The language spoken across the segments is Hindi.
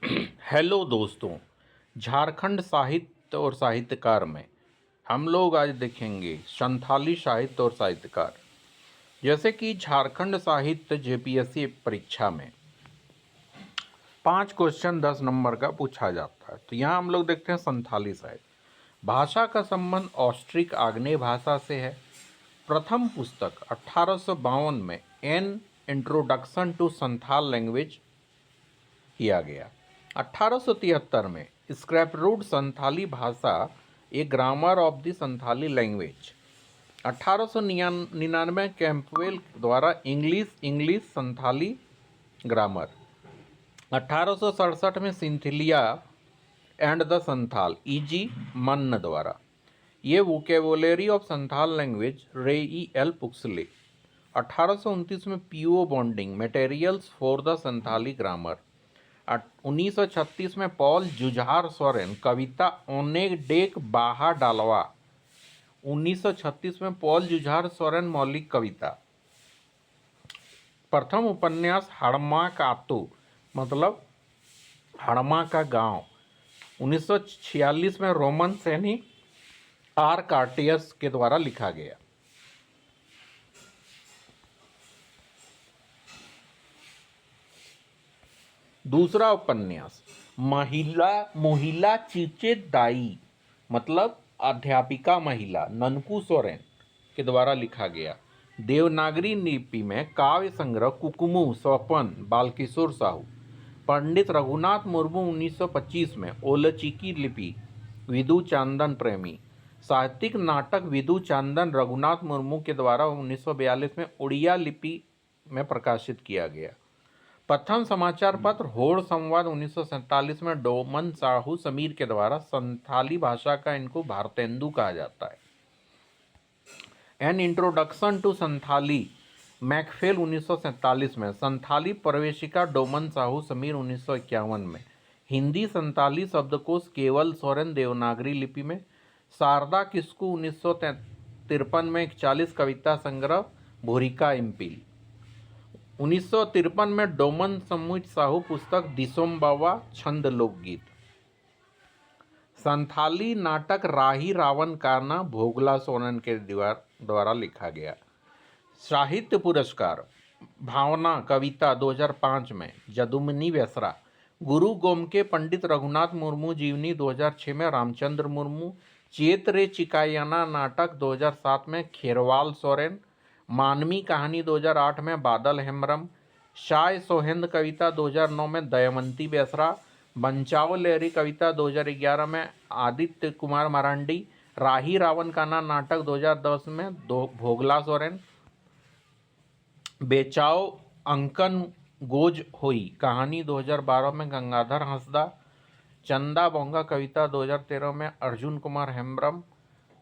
हेलो दोस्तों। झारखंड साहित्य और साहित्यकार में हम लोग आज देखेंगे संथाली साहित्य और साहित्यकार। जैसे कि झारखंड साहित्य जेपीएससी परीक्षा में 5 क्वेश्चन 10 नंबर का पूछा जाता है। तो यहाँ हम लोग देखते हैं संथाली साहित्य। भाषा का संबंध ऑस्ट्रिक आग्नेय भाषा से है। प्रथम पुस्तक 1852 में an introduction to Santhal language किया गया। 1873 में स्क्रैप रूट संथाली भाषा a grammar of the Santhali language. 1899 Campbell द्वारा इंग्लिश संथाली ग्रामर। 1867 में सिंथिलिया and the Santhal E G Man द्वारा। ये वोकेबुलरी ऑफ संथाल लैंग्वेज रेई एल पुक्सले। 1829 में P O Bodding materials for the Santhali grammar. 1936 में पॉल जुझार सोरेन कविता ओनेग डेक बाहा डालवा। 1936 में पॉल जुझार सोरेन मौलिक कविता। प्रथम उपन्यास हड़मा कातू मतलब हड़मा का गांव। 1946 में रोमन सैनिक आर कार्टियस के द्वारा लिखा गया। दूसरा उपन्यास महिला चीचे दाई मतलब अध्यापिका महिला ननकू सोरेन के द्वारा लिखा गया। देवनागरी लिपि में काव्य संग्रह कुकुमु स्वपन बालकिशोर साहू। पंडित रघुनाथ मुर्मू 1925 में ओलचिकी लिपि विधु चांदन प्रेमी। साहित्यिक नाटक विधु चांदन रघुनाथ मुर्मू के द्वारा 1942 में उड़िया लिपि में प्रकाशित किया गया। प्रथम समाचार पत्र होड़ संवाद 1947 में डोमन साहू समीर के द्वारा। संथाली भाषा का इनको भारतेंदु कहा जाता है। N introduction to Santhali McPhail 1947 में। संथाली प्रवेशिका डोमन साहू समीर 1951 में। हिंदी संथाली शब्दकोश केवल सोरेन देवनागरी लिपि में। शारदा किस्कू 1953 में 41 कविता संग्रह भूरिका इम्पील। 1953 में डोमन समूच साहू पुस्तक दिसोम बावा छंद लोकगीत। संथाली नाटक राही रावण काना भोगला सोरेन के द्वारा लिखा गया। साहित्य पुरस्कार भावना कविता 2005 में जदुमनी बेसरा। गुरु गोमके पंडित रघुनाथ मुर्मू जीवनी 2006 में रामचंद्र मुर्मू। चेत रे चिकायना नाटक 2007 में खेरवाल सोरेन। मानवी कहानी 2008 में बादल हेम्ब्रम। शाय सोहेंद कविता 2009 में दयवंती बेसरा। बंचाओ लहरी कविता 2011 में आदित्य कुमार मरांडी। राही रावण काना नाटक 2010 में भोगला सोरेन। बेचाओ अंकन गोज होई कहानी 2012 में गंगाधर हंसदा। चंदा बोंगा कविता 2013 में अर्जुन कुमार हेम्ब्रम।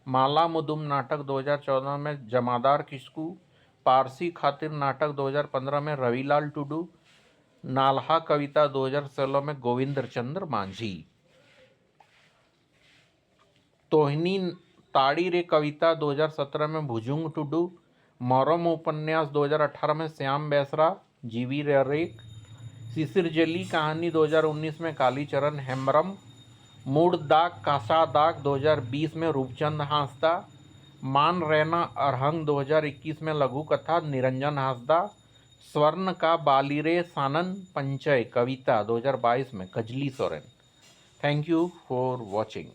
माला मुदुम नाटक 2014 में जमादार किस्कू। पारसी खातिर नाटक 2015 में रविलाल टुडू। नाल्हा कविता 2016 में गोविंद चंद्र मांझी। तोहनी ताड़ी रे कविता 2017 में भुजुंग टुडू। मोरम उपन्यास 2018 में श्याम बेसरा जीवी रेक। शिशिर जली कहानी 2019 में कालीचरण हेम्ब्रम। मूड दाग कासा दाग 2020 में रूपचंद हांसदा। मान रैना अरहंग 2021 में लघु कथा निरंजन हांसदा। स्वर्ण का बालिरे सानन पंचय कविता 2022 में Kajli Soren. Thank you for watching.